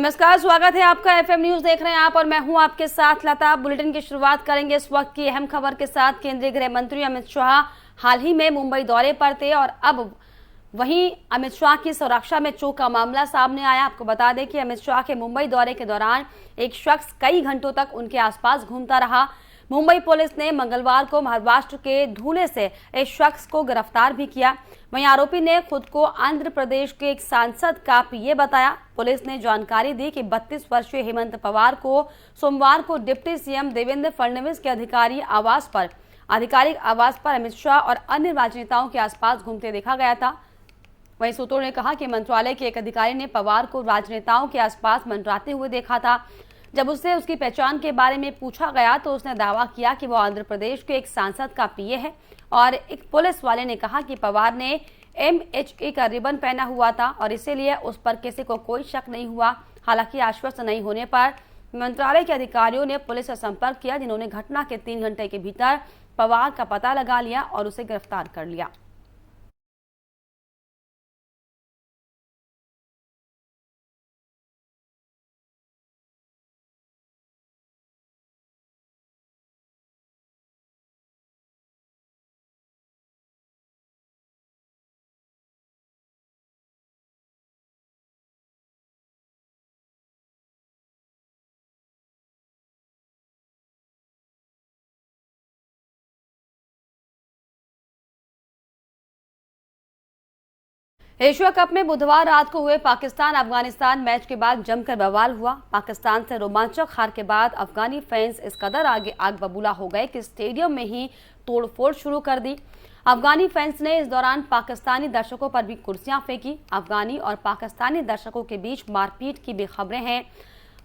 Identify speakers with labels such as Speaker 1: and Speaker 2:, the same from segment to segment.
Speaker 1: नमस्कार, स्वागत है आपका। एफएम न्यूज देख रहे हैं आप और मैं हूं आपके साथ लता। बुलेटिन की शुरुआत करेंगे इस वक्त की अहम खबर के साथ। केंद्रीय गृह मंत्री अमित शाह हाल ही में मुंबई दौरे पर थे और अब वहीं अमित शाह की सुरक्षा में चूक का मामला सामने आया। आपको बता दें कि अमित शाह के मुंबई दौरे के दौरान एक शख्स कई घंटों तक उनके आसपास घूमता रहा। मुंबई पुलिस ने मंगलवार को महाराष्ट्र के धुले से इस शख्स को गिरफ्तार भी किया। वहीं आरोपी ने खुद को आंध्र प्रदेश के एक सांसद का पीए बताया। पुलिस ने जानकारी दी कि 32 वर्षीय हेमंत पवार को सोमवार को डिप्टी सीएम देवेंद्र फडणवीस के आधिकारिक आवास पर अमित शाह और अन्य राजनेताओं के आसपास घूमते देखा गया था। वहीं सूत्रों ने कहा कि मंत्रालय के एक अधिकारी ने पवार को राजनेताओं के आसपास मंडराते हुए देखा था। जब उससे उसकी पहचान के बारे में पूछा गया तो उसने दावा किया कि वो आंध्र प्रदेश के एक सांसद का पीए है और एक पुलिस वाले ने कहा कि पवार ने MHA का रिबन पहना हुआ था और इसीलिए उस पर किसी को कोई शक नहीं हुआ। हालांकि आश्वस्त नहीं होने पर मंत्रालय के अधिकारियों ने पुलिस से संपर्क किया, जिन्होंने घटना के 3 घंटे के भीतर पवार का पता लगा लिया और उसे गिरफ्तार कर लिया। एशिया कप में बुधवार रात को हुए पाकिस्तान अफगानिस्तान मैच के बाद जमकर बवाल हुआ। पाकिस्तान से रोमांचक हार के बाद अफगानी फैंस इस कदर आग बबूला हो गए कि स्टेडियम में ही तोड़फोड़ शुरू कर दी। अफगानी फैंस ने इस दौरान पाकिस्तानी दर्शकों पर भी कुर्सियां फेंकी। अफगानी और पाकिस्तानी दर्शकों के बीच मारपीट की भी खबरें हैं।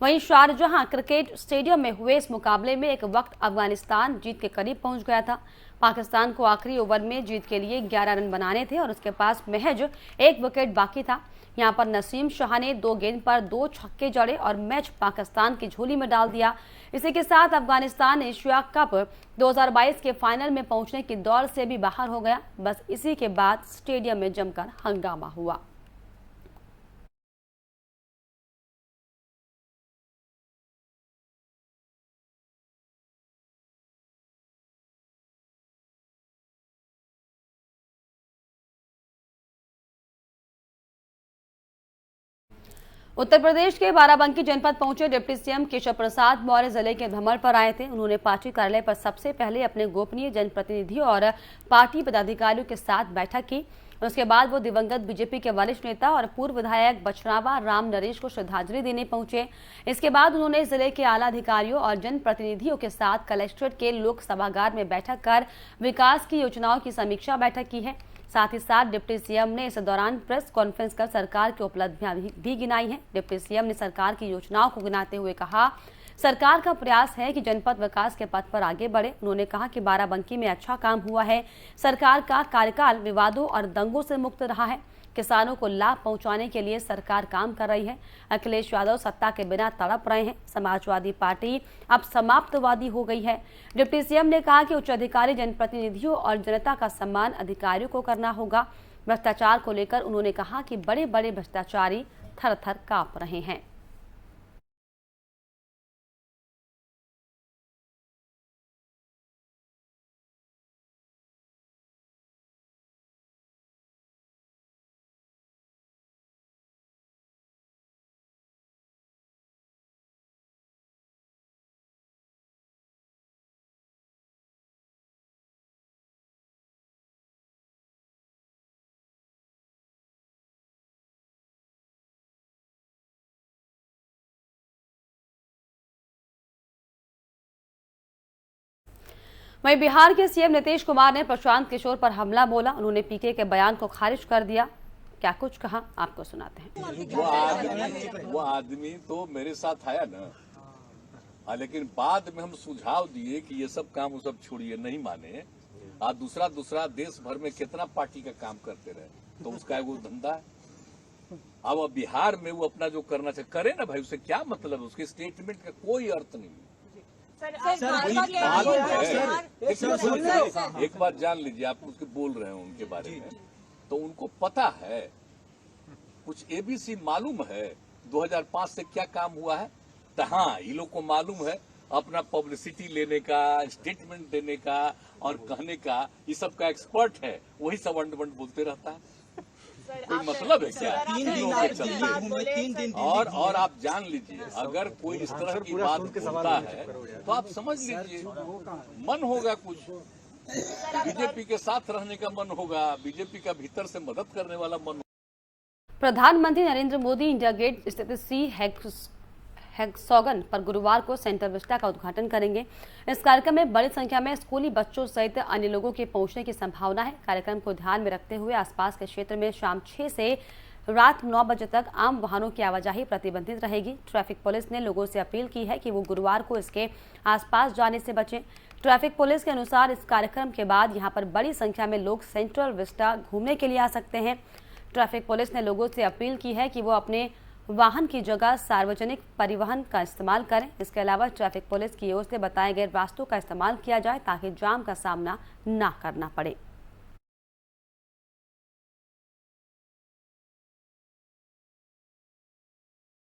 Speaker 1: वहीं शारजहां क्रिकेट स्टेडियम में हुए इस मुकाबले में एक वक्त अफगानिस्तान जीत के करीब पहुंच गया था। पाकिस्तान को आखिरी ओवर में जीत के लिए 11 रन बनाने थे और उसके पास महज 1 विकेट बाकी था। यहां पर नसीम शाह ने 2 गेंद पर 2 छक्के जड़े और मैच पाकिस्तान की झोली में डाल दिया। इसी के साथ अफगानिस्तान एशिया कप 2022 के फाइनल में पहुंचने की दौड़ से भी बाहर हो गया। बस इसी के बाद स्टेडियम में जमकर हंगामा हुआ। उत्तर प्रदेश के बाराबंकी जनपद पहुंचे डिप्टी सीएम केशव प्रसाद मौर्य जिले के भ्रमण पर आए थे। उन्होंने पार्टी कार्यालय पर सबसे पहले अपने गोपनीय जनप्रतिनिधियों और पार्टी पदाधिकारियों के साथ बैठक की। उसके बाद वो दिवंगत बीजेपी के वरिष्ठ नेता और पूर्व विधायक बछरावा राम नरेश को श्रद्धांजलि देने पहुंचे। इसके बाद उन्होंने जिले के आला अधिकारियों और जनप्रतिनिधियों के साथ कलेक्ट्रेट के लोक सभागार में बैठक कर विकास की योजनाओं की समीक्षा बैठक की है। साथ ही साथ डिप्टी सीएम ने इस दौरान प्रेस कॉन्फ्रेंस कर सरकार की उपलब्धियां भी गिनाई हैं। डिप्टी सीएम ने सरकार की योजनाओं को गिनाते हुए कहा, सरकार का प्रयास है कि जनपद विकास के पथ पर आगे बढ़े। उन्होंने कहा कि बाराबंकी में अच्छा काम हुआ है। सरकार का कार्यकाल विवादों और दंगों से मुक्त रहा है। किसानों को लाभ पहुंचाने के लिए सरकार काम कर रही है। अखिलेश यादव सत्ता के बिना तड़प रहे हैं। समाजवादी पार्टी अब समाप्तवादी हो गई है। डिप्टी सीएम ने कहा कि उच्च अधिकारी जनप्रतिनिधियों और जनता का सम्मान अधिकारियों को करना होगा। भ्रष्टाचार को लेकर उन्होंने कहा कि बड़े बड़े भ्रष्टाचारी थर थर कांप रहे हैं। वहीं बिहार के सीएम नीतीश कुमार ने प्रशांत किशोर पर हमला बोला। उन्होंने पीके के बयान को खारिज कर दिया। क्या कुछ कहा, आपको सुनाते हैं।
Speaker 2: वो आदमी तो मेरे साथ आया ना, लेकिन बाद में हम सुझाव दिए कि ये सब काम वो सब छोड़िए, नहीं माने। आज दूसरा देश भर में कितना पार्टी का काम करते रहे, तो उसका वो धंधा है। अब बिहार में वो अपना जो करना चाहिए करे ना भाई, उससे क्या मतलब, उसके स्टेटमेंट का कोई अर्थ नहीं। एक बात जान लीजिए, आप उसके बोल रहे हैं उनके बारे में, तो उनको पता है, कुछ एबीसी मालूम है 2005 से क्या काम हुआ है। तो हाँ, ये लोग को मालूम है अपना पब्लिसिटी लेने का, स्टेटमेंट देने का और कहने का, ये सब का एक्सपर्ट है, वही सब अंड बोलते रहता है। कोई मतलब है क्या?
Speaker 3: 3 दिन
Speaker 2: लोगों के
Speaker 3: दिल्ली
Speaker 2: चलते।
Speaker 3: घूमे, 3 दिन
Speaker 2: और आप जान लीजिए, अगर कोई इस तरह की बात बोलता है तो आप समझ लीजिए मन होगा कुछ, बीजेपी के साथ रहने का मन होगा, बीजेपी का भीतर से मदद करने वाला मन।
Speaker 1: प्रधानमंत्री नरेंद्र मोदी इंडिया गेट स्थित सी हेक्सॉगन पर गुरुवार को सेंटर विस्टा का उद्घाटन करेंगे। इस कार्यक्रम में बड़ी संख्या में स्कूली बच्चों सहित अन्य लोगों के पहुंचने की संभावना है। कार्यक्रम को ध्यान में रखते हुए आसपास के क्षेत्र में शाम 6 से रात 9 बजे तक आम वाहनों की आवाजाही प्रतिबंधित रहेगी। ट्रैफिक पुलिस ने लोगों से अपील की है कि वो गुरुवार को इसके आसपास जाने से बचें। ट्रैफिक पुलिस के अनुसार इस कार्यक्रम के बाद यहां पर बड़ी संख्या में लोग सेंट्रल विस्टा घूमने के लिए आ सकते हैं। ट्रैफिक पुलिस ने लोगों से अपील की है कि वो अपने वाहन की जगह सार्वजनिक परिवहन का इस्तेमाल करें। इसके अलावा ट्रैफिक पुलिस की ओर से बताए गए रास्तों का इस्तेमाल किया जाए ताकि जाम का सामना न करना पड़े।